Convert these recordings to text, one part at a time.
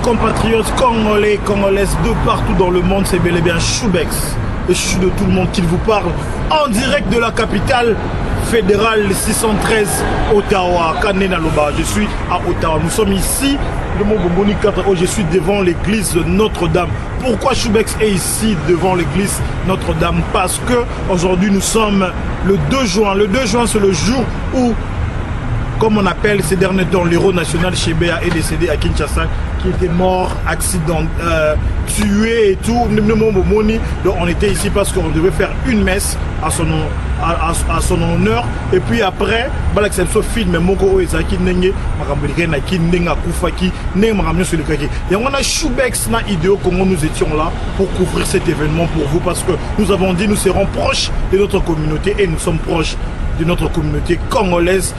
compatriotes congolais, congolaises de partout dans le monde, c'est bel et bien Choubex, le chou de tout le monde qui vous parle en direct de la capitale fédérale 613 Ottawa, Kanenaloba. Je suis à Ottawa. Nous sommes ici, le mont Bomboni 4. Je suis devant l'église de Notre-Dame. Pourquoi Choubex est ici devant l'église Notre-Dame? Parce que aujourd'hui nous sommes le 2 juin. Le 2 juin, c'est le jour où, comme on appelle ces derniers temps, l'héros national Chebea est décédé à Kinshasa, qui était mort, accident, tué et tout. Donc on était ici parce qu'on devait faire une messe à son honneur. Et puis après, l'exception film Moko Ezaki Nenge, Makambolika Ki Nenga Koufaki, Nenga sur le Kaki. Et on a Choubex na idéo comment nous étions là pour couvrir cet événement pour vous, parce que nous avons dit nous serons proches de notre communauté et nous sommes proches de notre communauté congolaise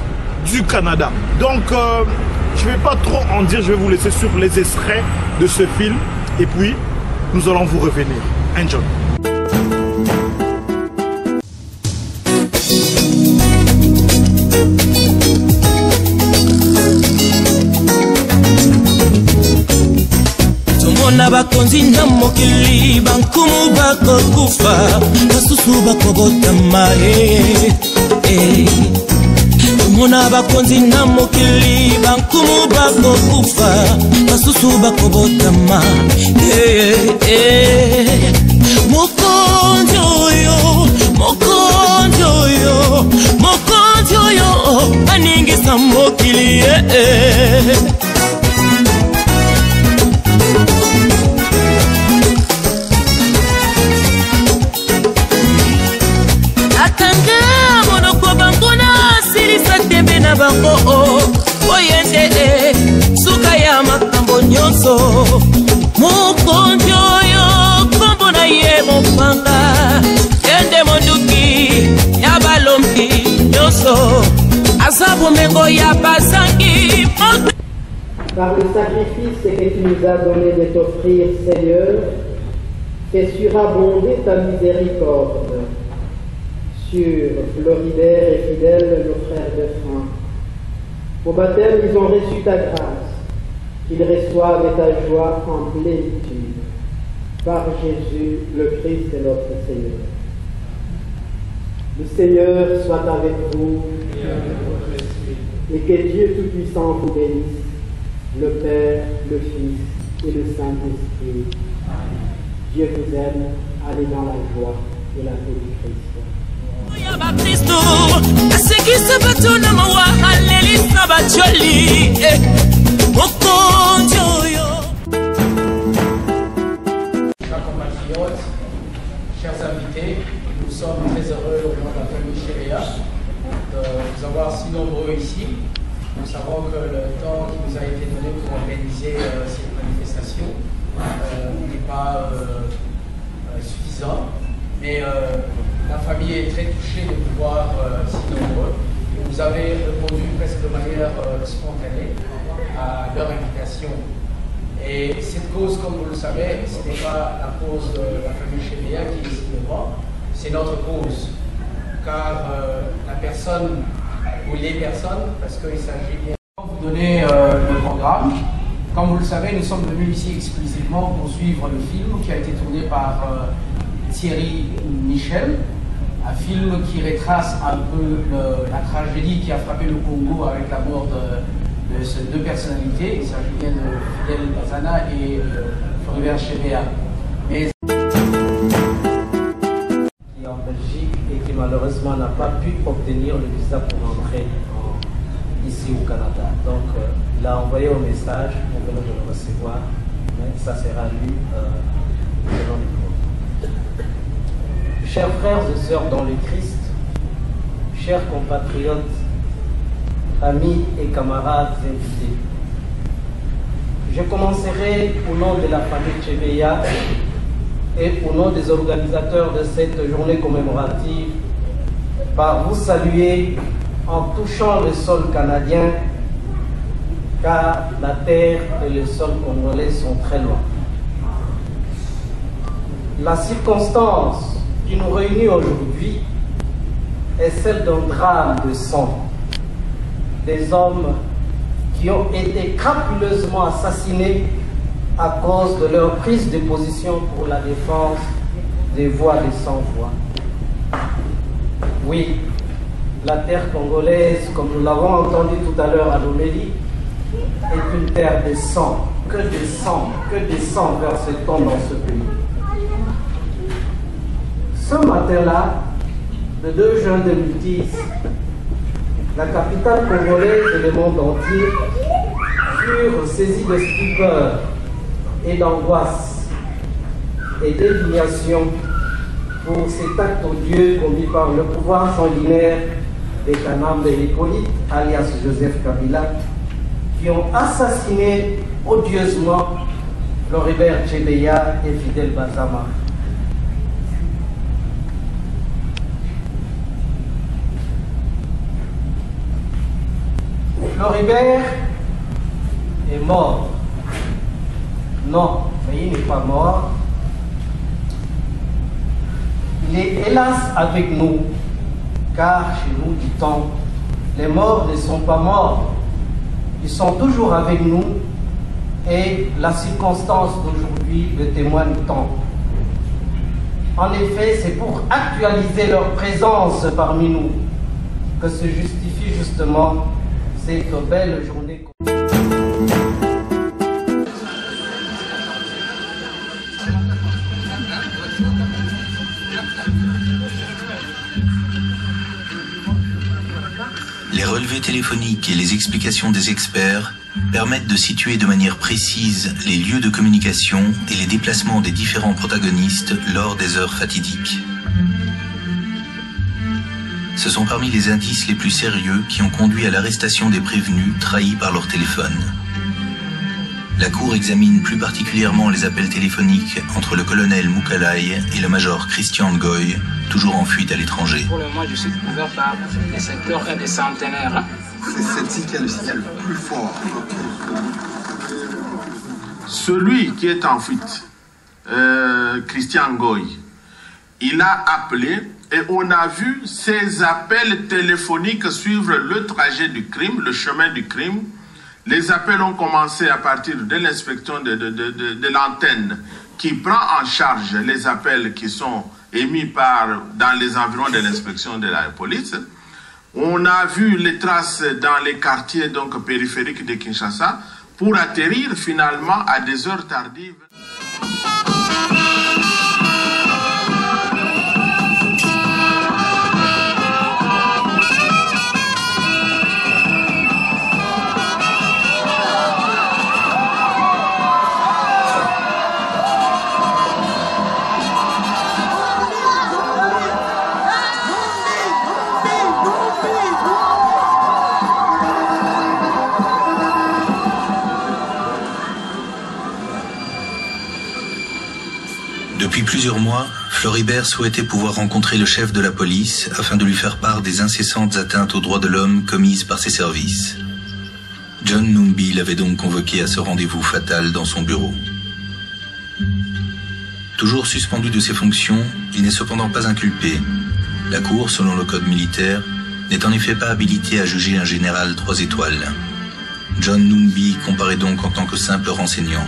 du Canada. Donc je ne vais pas trop en dire, je vais vous laisser sur les extraits de ce film et puis nous allons vous revenir. Enjoy. Tomona bakonzi na mokili bankumu bakokufa basusu bakobotama Mona bakonzi na mokili bankumu bakokufa basusu bakobotama mokonzi oyo aningisa mokili bango oyende suka ya makambo nyonso mokonzi oyo kombo na ye mopanga ende monduki ya balombi nyonso aza bomengo ya basangi. Par le sacrifice que tu nous as donné de t'offrir, Seigneur, fais surabonder ta miséricorde sur Floribert et Fidèle, nos frères de frein. Au baptême, ils ont reçu ta grâce, qu'ils reçoivent ta joie en plénitude. Par Jésus, le Christ et notre Seigneur. Le Seigneur soit avec vous et que Dieu Tout-Puissant vous bénisse, le Père, le Fils et le Saint-Esprit. Dieu vous aime, allez dans la joie et la paix du Christ. Chers compatriotes, chers invités, nous sommes très heureux au nom de la famille Chebea de vous avoir si nombreux ici. Nous savons que le temps qui nous a été donné pour organiser cette manifestation n'est pas suffisant, mais la famille est très touchée de vous voir si nombreux. Vous avez répondu presque de manière spontanée à leur invitation. Et cette cause, comme vous le savez, ce n'est pas la cause de la famille Chebea qui est ici devant, c'est notre cause. Car la personne, ou les personnes, parce qu'il s'agit bien de vous donner le programme. Comme vous le savez, nous sommes venus ici exclusivement pour suivre le film qui a été tourné par Thierry Michel, un film qui retrace un peu la tragédie qui a frappé le Congo avec la mort de ces deux personnalités. Il s'agit bien de Fidèle Bazana et Floribert Chebea. Mais qui est en Belgique et qui malheureusement n'a pas pu obtenir le visa pour entrer ici au Canada. Donc il a envoyé un message, nous venons de le recevoir, mais ça sera lu selon le groupe. Chers frères et sœurs dans le Christ, chers compatriotes, amis et camarades invités, je commencerai au nom de la famille Chebea et au nom des organisateurs de cette journée commémorative par vous saluer en touchant le sol canadien, car la terre et le sol congolais sont très loin. La circonstance qui nous réunit aujourd'hui est celle d'un drame de sang. Des hommes qui ont été crapuleusement assassinés à cause de leur prise de position pour la défense des voix des sans-voix. Oui, la terre congolaise, comme nous l'avons entendu tout à l'heure à l'homélie, est une terre de sang. Que des sangs verse-t-on dans ce pays? Ce matin-là, le 2 juin 2010, la capitale congolaise et le monde entier furent saisis de stupeur et d'angoisse et d'indignation pour cet acte odieux commis par le pouvoir sanguinaire des Kanambe et Hippolyte, alias Joseph Kabila, qui ont assassiné odieusement Floribert Chebeya et Fidel Bazama. Floribert est mort. Non, mais il n'est pas mort. Il est hélas avec nous, car chez nous, dit-on, les morts ne sont pas morts. Ils sont toujours avec nous et la circonstance d'aujourd'hui le témoigne tant. En effet, c'est pour actualiser leur présence parmi nous que se justifie justement cette belle journée. Les relevés téléphoniques et les explications des experts permettent de situer de manière précise les lieux de communication et les déplacements des différents protagonistes lors des heures fatidiques. Ce sont parmi les indices les plus sérieux qui ont conduit à l'arrestation des prévenus trahis par leur téléphone. La Cour examine plus particulièrement les appels téléphoniques entre le colonel Moukalai et le major Christian Ngoy, toujours en fuite à l'étranger. Pour le moment, je suis couvert par des secteurs et des centenaires. C'est celle-ci qui a le signal le plus fort. Celui qui est en fuite, Christian Ngoy, il a appelé et on a vu ces appels téléphoniques suivre le trajet du crime, le chemin du crime. Les appels ont commencé à partir de l'inspection de l'antenne qui prend en charge les appels qui sont émis dans les environs de l'inspection de la police. On a vu les traces dans les quartiers donc, périphériques de Kinshasa pour atterrir finalement à des heures tardives. Depuis plusieurs mois, Floribert souhaitait pouvoir rencontrer le chef de la police afin de lui faire part des incessantes atteintes aux droits de l'homme commises par ses services. John Numbi l'avait donc convoqué à ce rendez-vous fatal dans son bureau. Toujours suspendu de ses fonctions, il n'est cependant pas inculpé. La Cour, selon le code militaire, n'est en effet pas habilitée à juger un général 3 étoiles. John Numbi comparaît donc en tant que simple renseignant.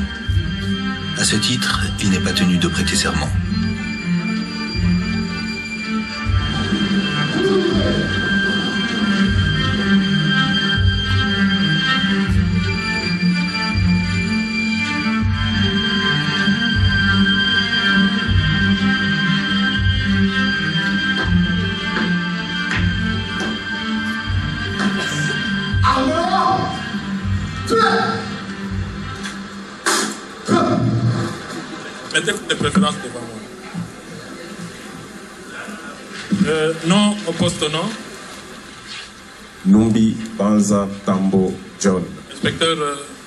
À ce titre, il n'est pas tenu de prêter serment. Mettez de préférence devant moi. Nom au poste nom. Numbi Banza Tambo John. Inspecteur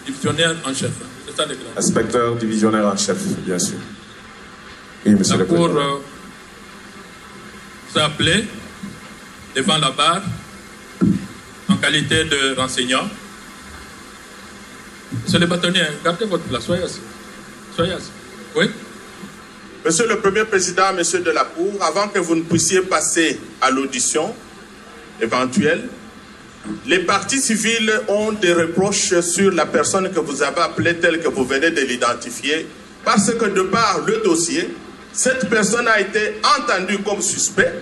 divisionnaire en chef. C'est ça les grands. Inspecteur divisionnaire en chef, bien sûr. Oui, monsieur le président. La Cour s'est appelé devant la barre en qualité de renseignant. Monsieur le bâtonnier, gardez votre place, soyez assis. Soyez assis. Oui. Monsieur le Premier Président, Monsieur de la Cour, avant que vous ne puissiez passer à l'audition éventuelle, Les partis civils ont des reproches sur la personne que vous avez appelée telle que vous venez de l'identifier, parce que de par le dossier, cette personne a été entendue comme suspect.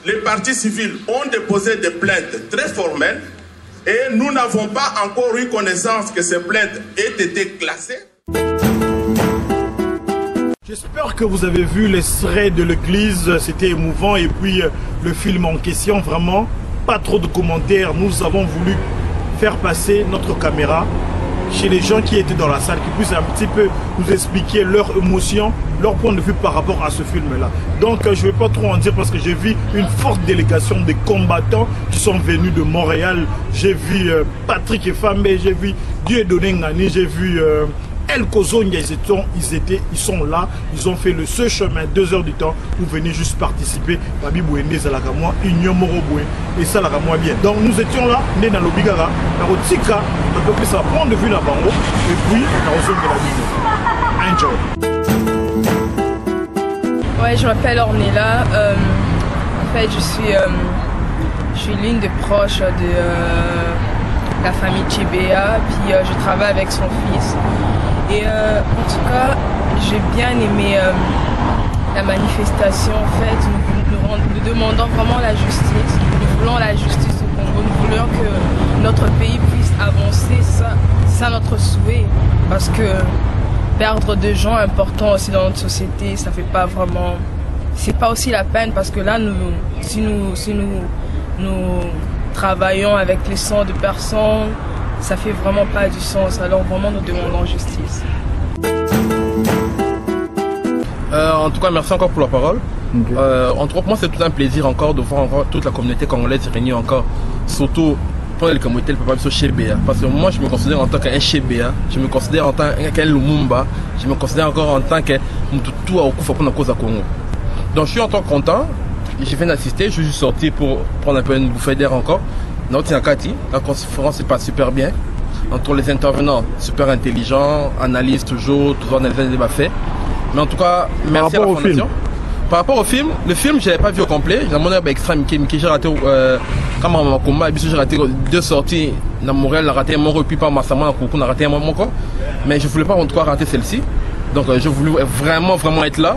Les partis civils ont déposé des plaintes très formelles et nous n'avons pas encore eu connaissance que ces plaintes aient été classées. J'espère que vous avez vu l'extrait de l'église, c'était émouvant, et puis le film en question, vraiment, pas trop de commentaires. Nous avons voulu faire passer notre caméra chez les gens qui étaient dans la salle, qui puissent un petit peu nous expliquer leur émotion, leur point de vue par rapport à ce film-là. Donc je ne vais pas trop en dire parce que j'ai vu une forte délégation de combattants qui sont venus de Montréal. J'ai vu Patrick Efamé, j'ai vu Dieudonné Ngani, j'ai vu... El Kozonia, ils sont là, ils ont fait ce chemin 2 heures du temps pour venir juste participer. Babi Bouéné, Zalakamwa, Union Moroboué, et ça, Zalakamwa bien. Donc nous étions là, nés dans l'Obigara, dans le Tika, un peu plus à point de vue là-bas, et puis dans le zone de la ville. Enjoy. Ouais, je m'appelle Ornella. En fait, je suis l'une des proches de la famille Tchébéa, puis je travaille avec son fils. Et en tout cas, j'ai bien aimé la manifestation. En fait, nous demandons vraiment la justice. Nous voulons la justice au Congo. Nous voulons que notre pays puisse avancer. C'est ça notre souhait. Parce que perdre des gens importants aussi dans notre société, ça fait pas vraiment... C'est pas aussi la peine parce que là, si nous travaillons avec les sangs de personnes, ça fait vraiment pas du sens. Alors vraiment, nous demandons justice. En tout cas, merci encore pour la parole. Okay. En tout cas, pour moi, c'est tout un plaisir encore de voir encore toute la communauté congolaise réunie encore, surtout pour les communautés le papa chez BA. Parce que moi, je me considère en tant qu'un chez BA, je me considère en tant qu'un Lumumba, je me considère encore en tant qu'un Mtutu à Okufa pour la cause à Congo. Donc, je suis en tant que content. Je viens d'assister, je suis sorti pour prendre un peu une bouffée d'air encore. La conférence se passe super bien. Entre les intervenants, super intelligents, analysent toujours analysent les débats faits. Mais en tout cas, merci à la fondation. Par rapport au film, le film, je ne l'avais pas vu au complet. J'ai mon heure extra, j'ai raté comme mon combat, j'ai raté 2 sorties. Dans Montréal, j'ai raté mon repas par Massama, j'ai raté mon corps. Mais je ne voulais pas en tout cas rater celle-ci. Donc je voulais vraiment être là.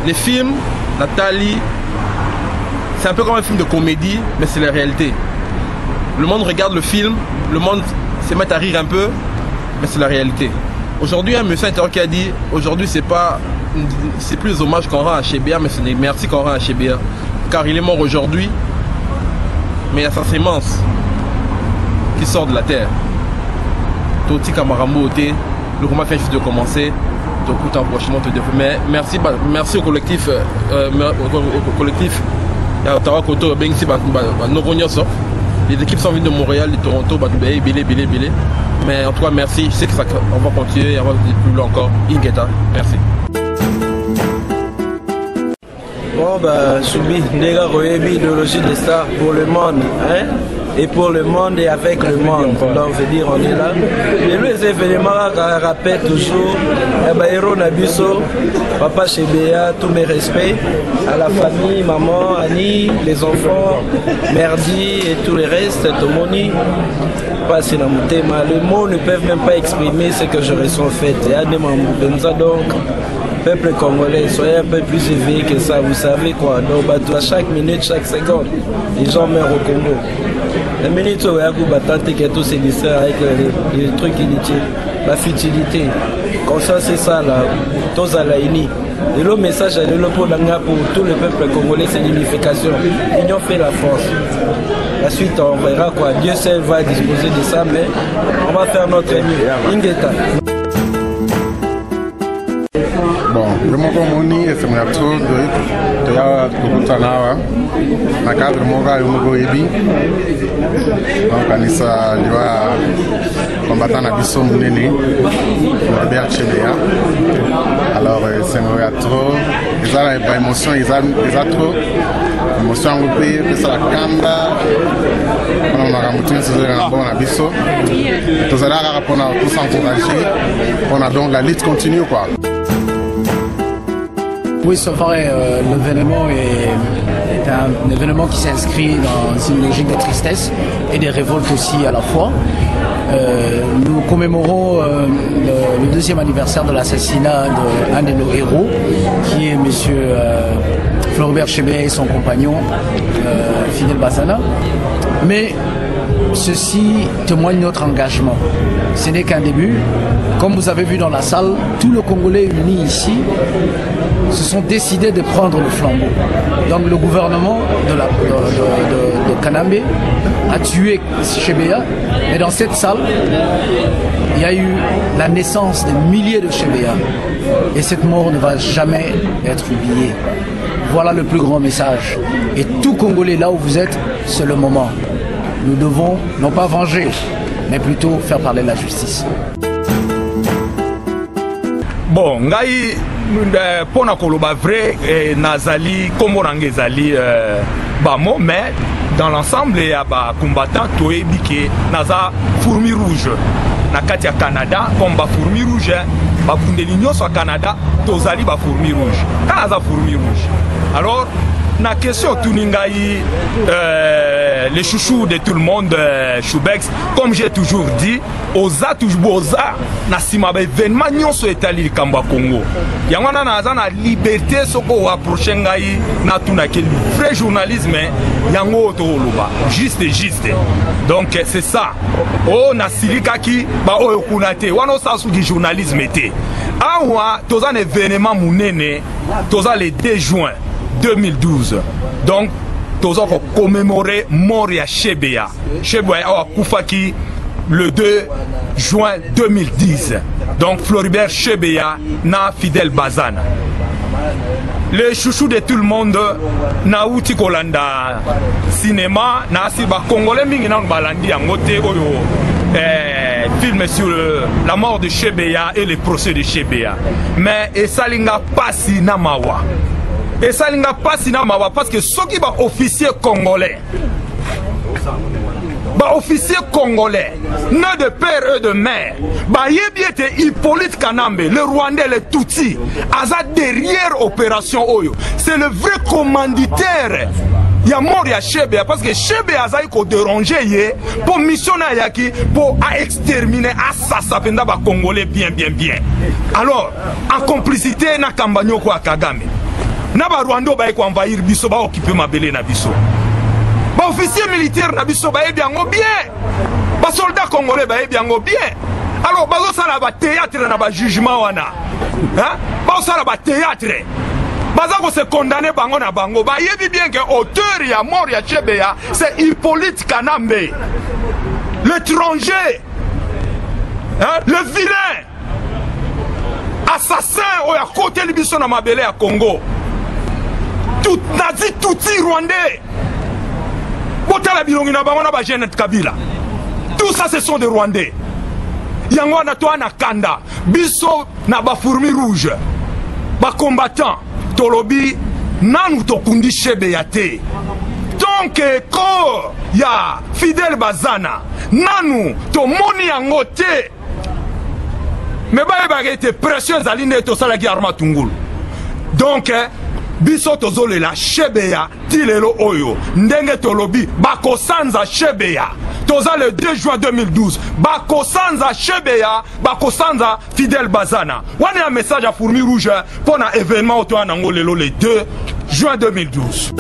Les films, Nathalie, c'est un peu comme un film de comédie, mais c'est la réalité. Le monde regarde le film, le monde se met à rire un peu, mais c'est la réalité. Aujourd'hui, un monsieur intérieur qui a dit, aujourd'hui c'est plus hommage qu'on rend à Chébéa, mais c'est des merci qu'on rend à Chébéa. Car il est mort aujourd'hui, mais il y a sa sémence qui sort de la terre. Toti Kamarambo Oté, le combat vient juste de commencer. Donc tout prochainement te développer. Mais merci au collectif. Les équipes sont venues de Montréal, de Toronto, Bilé. Mais en tout cas, merci. Je sais que on va continuer, on va plus loin encore. Ingeta, merci. Bon, Soubi, Ndega Royebi, idéologie des stars pour le monde. Hein? Et pour le monde et avec le monde. Donc, je veux dire, on est là. Et les événements rappellent toujours Héros Nabiso, Papa Chébéa, tous mes respects à la famille, maman, Annie, les enfants, Merdi et tout le reste, Tomoni. Les mots ne peuvent même pas exprimer ce que je ressens en fait. Donc, peuple congolais, soyez un peu plus éveillés que ça, vous savez quoi. Donc, à chaque minute, chaque seconde, les gens meurent au Congo. La minute où tout se distrait avec les trucs inutiles, la futilité. Comme ça, c'est ça là, tous à la uni. Et le message est pour tout le peuple congolais, c'est l'unification. L'union fait la force. La suite, on verra quoi. Dieu seul va disposer de ça, mais on va faire notre mieux. Ingeta. Bon, le monde moni c'est mon tour de ya kukutana na cadre moga yogo ebi. Donc anisa liwa combattant na biso munene Robert Chébéa. Alors c'est mon trop ils ont une émotion, ils ont trop émotion groupée, c'est la kanda. On a ramouté ce jour bon na biso. Tous allons pour tous encourager. On a donc la lutte continue quoi. Oui, c'est vrai, l'événement est C'est un événement qui s'inscrit dans une logique de tristesse et de révolte aussi à la fois. Nous commémorons le deuxième anniversaire de l'assassinat d'un de nos héros, qui est M. Floribert Chebeya et son compagnon Fidel Bazana. Mais ceci témoigne de notre engagement. Ce n'est qu'un début. Comme vous avez vu dans la salle, tous les Congolais unis ici se sont décidés de prendre le flambeau. Donc le gouvernement de Kanambe a tué Chebeya, et dans cette salle, il y a eu la naissance de milliers de Chebeya. Et cette mort ne va jamais être oubliée. Voilà le plus grand message. Et tout Congolais, là où vous êtes, c'est le moment. Nous devons non pas venger, mais plutôt faire parler la justice. Bon, ngai pona koloba vrai nazali kombo nange ezali bamo, mais dans l'ensemble ya ba combattant toyebi ke naza fourmi rouge na kati ya Canada, comme ba fourmi rouge ba bundeli nyonso ya Canada tozali ba fourmi rouge. Kana naza fourmi rouge. Alors na question tuningai les chouchous de tout le monde, Choubex, comme j'ai toujours dit, oza toujours oza na sima ba événement nyonso etali kamba Congo. Yangwana naza na liberté soko approcher ngai na tuna ke vrai journalisme yango to loba juste. Donc c'est ça. Oh na silikaki ba oyo kunate wana sasu du journalisme était. Awa toza un événement munene, toza le 2 juin 2012. Donc, nous avons commémoré Moria Chebeya. Chebeya a Koufaki le 2 juin 2010. Donc, Floribert Chebeya na Fidel Bazana. Les chouchous de tout le monde na outi kolanda cinéma na siba congolais mingi na balandi angote oyo film sur la mort de Chebeya et le procès de Chebeya. Mais esalinga pasi na mawa. Et ça n'a pas si parce que ceux qui sont officiers congolais, officiers congolais, nés de père et de mère, Hippolyte Kanambe, le Rwandais, le Tutsi, Aza derrière opération Oyo. C'est le vrai commanditaire. Il y a mort, il y a Chebeya, parce que Chebeya a été dérangé pour missionner pour exterminer, assassiner les Congolais bien. Alors, en complicité, na Kambanyo kwa Kagame. Naba Rwanda ba ko envahir biso ba occuper mabele na biso. Ba officier militaire na biso ba ebiango bien. Ba soldat congolais ba ebiango bien. Alors ba zo sala ba théâtre na ba jugement wana. Hein? Ba sala ba théâtre. Ba za ko se condamner bango na bango. Ba yebi bien que auteur ya mort ya Chebeya c'est Hippolyte Kanambe. L'étranger. Hein? Le vilain. Assassin au ya côté libiso na mabele ya Congo. Tout nazi, tout rwandais. Botala bilongi na bango na ba Jeannette Kabila. Tout ça ce sont des Rwandais. Yango na to na kanda, biso na ba fourmi rouge. Ba combattant tolobi nanu to kundi Chebeya te. Donc ko ya Fidel Bazana nanu to moni yango te. Mais ba été précieux aline to sala ki arma tungulu. Donc biso tozole la Chebeya tilelo oyo ndenge tolobi bakosanza Chebeya toza le 2 juin 2012 bakosanza Chebeya bakosanza Fidel Bazana wana un message à fourmi rouge pour un événement autour nango lelo le 2 juin 2012.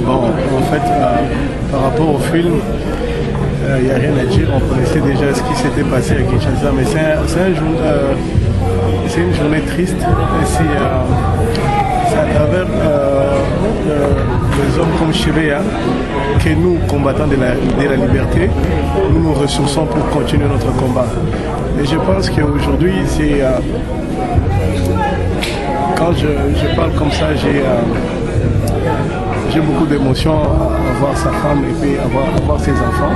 Bon, en fait par rapport au film il n'y a rien à dire, on connaissait déjà ce qui s'était passé à Kinshasa, mais c'est une journée triste. C'est à travers des hommes comme Chebeya que nous, combattants de la liberté, nous nous ressourçons pour continuer notre combat. Et je pense qu'aujourd'hui, quand je parle comme ça, j'ai beaucoup d'émotions à voir sa femme et puis à voir ses enfants.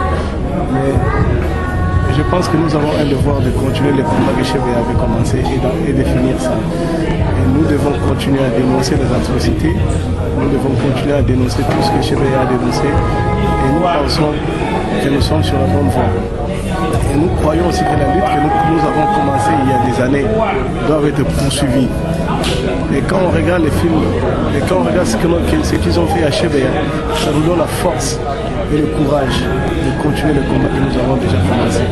Mais je pense que nous avons un devoir de continuer le combat que Chebeya avait commencé et de finir ça. Et nous devons continuer à dénoncer les atrocités, nous devons continuer à dénoncer tout ce que Chebeya a dénoncé. Et nous pensons que nous sommes sur la bonne voie. Et nous croyons aussi que la lutte que nous avons commencée il y a des années doit être poursuivie. Et quand on regarde les films, et quand on regarde ce qu'ils ont fait à Chebea, ça nous donne la force et le courage de continuer le combat que nous avons déjà commencé.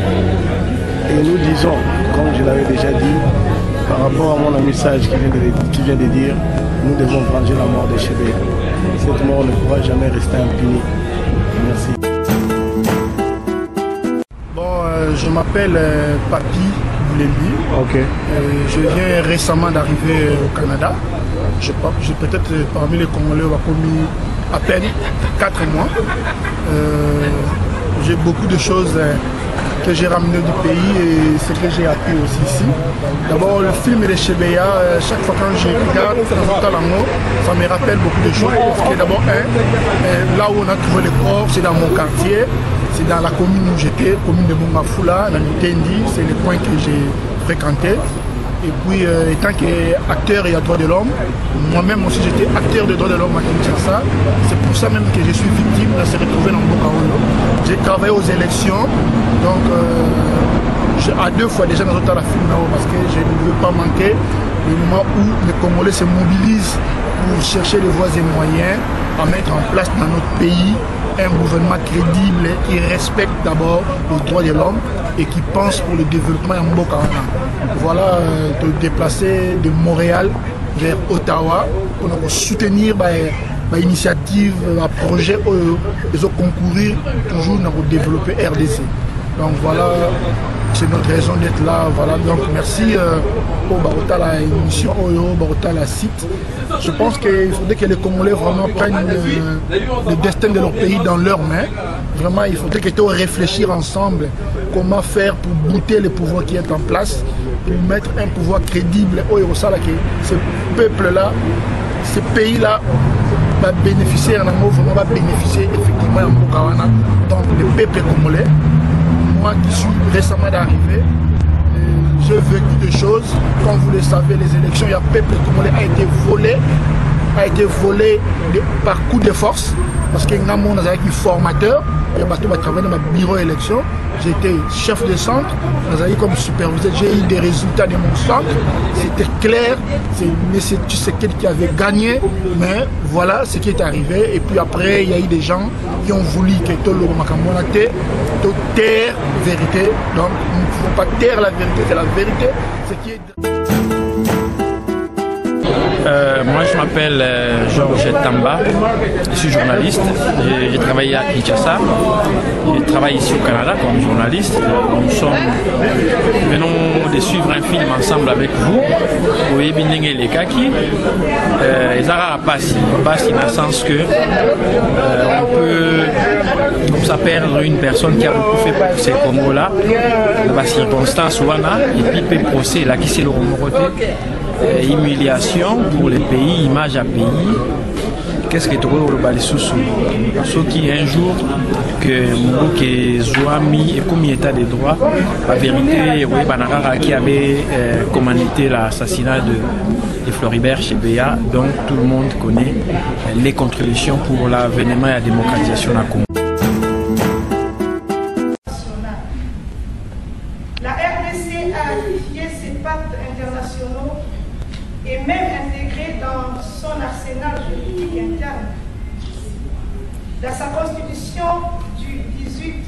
Et nous disons, comme je l'avais déjà dit, par rapport à mon message qui vient de dire, nous devons venger la mort de Chebea. Cette mort ne pourra jamais rester impunie. Merci. Je m'appelle Papi Boulembi. Okay. Je viens récemment d'arriver au Canada. Je peut-être parmi les Congolais, on a commis à peine 4 mois. J'ai beaucoup de choses que j'ai ramenées du pays et ce que j'ai appris aussi ici. D'abord, le film de Chebea, chaque fois quand je regarde ça me rappelle beaucoup de choses. Parce que d'abord, là où on a trouvé le corps, c'est dans mon quartier. C'est dans la commune où j'étais, commune de Bongafula, dans Mitendi, c'est le coin que j'ai fréquenté. Et puis, étant qu'acteur et à droits de l'homme, moi-même aussi j'étais acteur de droits de l'homme à Kinshasa. C'est pour ça même que je suis victime de se retrouver dans Bokaolo. J'ai travaillé aux élections, donc à 2 fois déjà dans la film parce que je ne veux pas manquer le moment où les Congolais se mobilisent pour chercher les voies et moyens à mettre en place dans notre pays un gouvernement crédible qui respecte d'abord les droits de l'homme et qui pense pour le développement en Bokawana. Voilà, de déplacer de Montréal vers Ottawa pour soutenir l'initiative, le projet et concourir toujours pour développer RDC. Donc voilà, c'est notre raison d'être là. Voilà, donc merci pour la émission la site. Je pense qu'il faudrait que les Congolais vraiment prennent le destin de leur pays dans leurs mains. Vraiment, il faudrait qu'ils réfléchir ensemble comment faire pour bouter le pouvoir qui est en place, pour mettre un pouvoir crédible au Hirosala, que ce peuple-là, ce pays-là va bénéficier va bénéficier effectivement en Bokawana, donc le peuple congolais. Moi qui suis récemment d'arriver, j'ai vécu des choses. Comme vous le savez, les élections, il y a le peuple congolais a été volé par coup de force. Parce qu'il y a un formateur, il y a travaillé dans mon bureau d'élection. J'étais chef de centre, comme superviseur, j'ai eu des résultats de mon centre. C'était clair, c'est M. Tshisekedi qui avait gagné, mais voilà ce qui est arrivé. Et puis après, il y a eu des gens qui ont voulu que tout le monde taire la vérité. Donc, il ne faut pas taire la vérité, c'est la vérité. Ce qui est... Moi je m'appelle Georges Tamba, je suis journaliste, j'ai travaillé à Kinshasa, je travaille ici au Canada comme journaliste. Nous venons de suivre un film ensemble avec vous, Oyebindenge et Lekaki. Ezara Passi dans le sens que on peut comme ça perdre une personne qui a beaucoup fait pour ces Congo-là, dans la circonstance Wana, et puis le procès là qui s'est le remonté. Humiliation pour les pays, image à pays. Qu'est-ce que tu veux au Balisusu? Ceux qui un jour que Mouké Zouami et comme état des droits, la vérité, oui, Banarara qui avait commandité l'assassinat de Floribert Chebea, donc tout le monde connaît les contributions pour l'avènement et la démocratisation de la Congo. La RDC a ratifié ses pactes internationaux et même intégré dans son arsenal juridique interne. Dans sa constitution du 18/2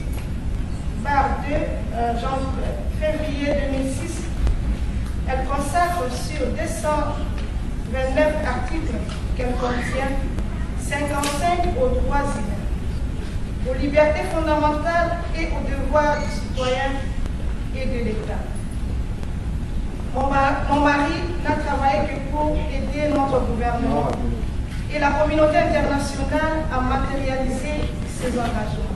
février 2006, elle consacre sur 229 articles qu'elle contient 55 aux droits humains, aux libertés fondamentales et aux devoirs du citoyen et de l'État. Mon mari n'a travaillé que pour aider notre gouvernement et la communauté internationale à matérialiser ses engagements.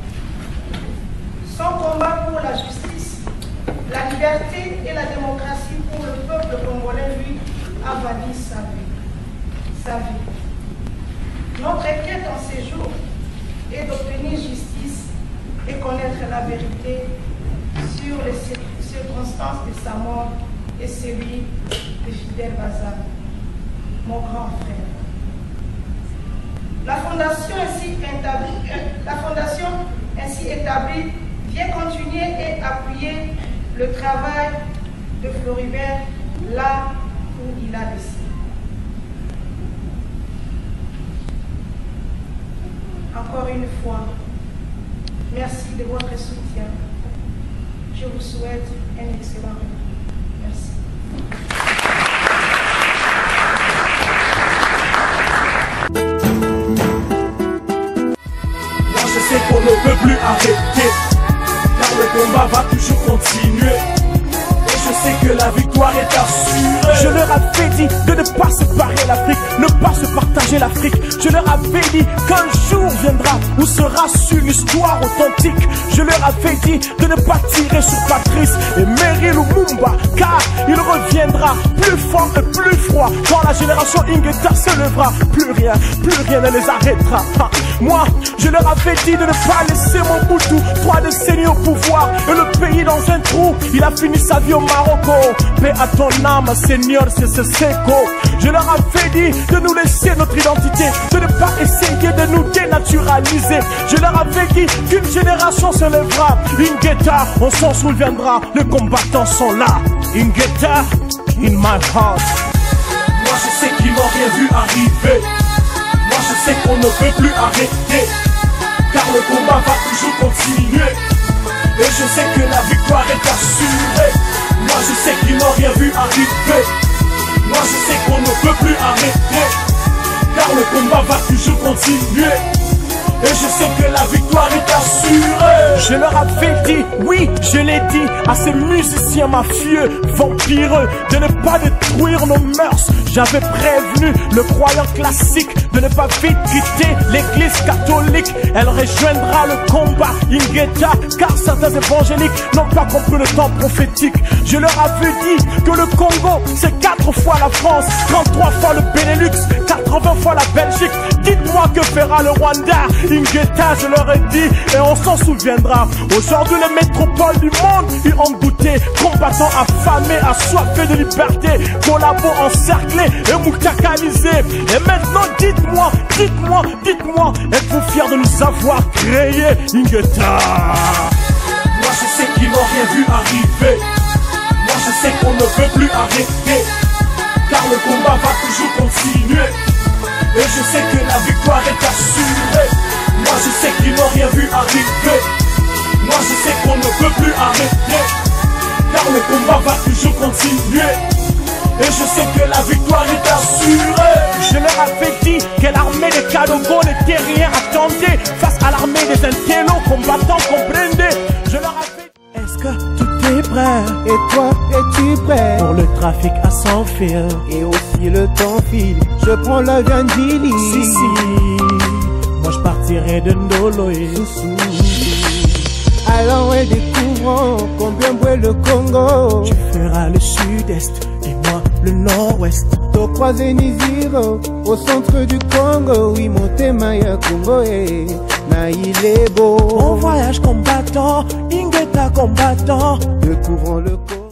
Son combat pour la justice, la liberté et la démocratie pour le peuple congolais, lui, a valu sa vie. Notre quête en ces jours est d'obtenir justice et connaître la vérité sur les circonstances de sa mort et celui de Fidel Baza, mon grand frère. La fondation ainsi établie vient continuer et appuyer le travail de Floribert là où il a laissé. encore une fois, merci de votre soutien. Je vous souhaite un excellent retour. Merci. Moi je sais qu'on ne peut plus arrêter, car le combat va toujours continuer. Je sais que la victoire est assurée. Je leur avais dit de ne pas séparer l'Afrique, ne pas se partager l'Afrique. Je leur avais dit qu'un jour viendra où sera su l'histoire authentique. Je leur avais dit de ne pas tirer sur Patrice et Meryl Lumumba, car il reviendra plus fort et plus froid. Quand la génération Ingeta se lèvera, plus rien ne les arrêtera. Moi, je leur avais dit de ne pas laisser Mobutu 3 décennies au pouvoir et le pays dans un trou. Il a fini sa vie au Marocco. Paix à ton âme, Seigneur, c'est Seco. Je leur avais dit de nous laisser notre identité, de ne pas essayer de nous dénaturaliser. Je leur avais dit qu'une génération se lèvera. Ingeta, on s'en souviendra, les combattants sont là. Ingeta, in my heart. Moi je sais qu'ils n'ont rien vu arriver. Moi je sais qu'on ne peut plus arrêter, car le combat va toujours continuer. Et je sais que la victoire est assurée. Moi je sais qu'ils n'ont rien vu arriver. Moi je sais qu'on ne peut plus arrêter, car le combat va toujours continuer. Et je sais que la victoire est assurée. Je leur avais dit, oui, je l'ai dit à ces musiciens mafieux, vampireux, de ne pas détruire nos mœurs. J'avais prévenu le croyant classique de ne pas vite quitter l'église catholique. Elle rejoindra le combat Ingeta, car certains évangéliques n'ont pas compris le temps prophétique. Je leur avais dit que le Congo, c'est 4 fois la France, 33 fois le Benelux, 80 fois la Belgique. Dites-moi que fera le Rwanda. Ingeta, je leur ai dit, et on s'en souviendra. Aujourd'hui, les métropoles du monde y ont goûté. Combattants affamés, assoiffés de liberté, collabos encerclés et moutakalisés. Et maintenant, dites-moi, êtes-vous fiers de nous avoir créés, Ingeta? Moi je sais qu'ils n'ont rien vu arriver. Moi je sais qu'on ne peut plus arrêter, car le combat va toujours continuer. Et je sais que la victoire est assurée. Moi je sais qu'ils n'ont rien vu arriver. Moi je sais qu'on ne peut plus arrêter, car le combat va toujours continuer. Et je sais que la victoire est assurée. Je leur avais dit que l'armée des Kadogo n'était rien. Attendez, face à l'armée des intellos combattants, comprenez. Je leur avais dit, est-ce que tout est prêt? Et toi, es-tu prêt? Pour le trafic à sans fil. Et aussi le temps file. Je prends l'avion d'Ili. Si, moi je partirai de Ndolo et allons et découvrons combien boit le Congo. Tu feras le sud-est et moi le nord-ouest. Au croisé Niziro, au centre du Congo. Oui, Motema ya Congo et na il est beau. On voyage combattant, Ingeta combattant. Découvrons le Congo.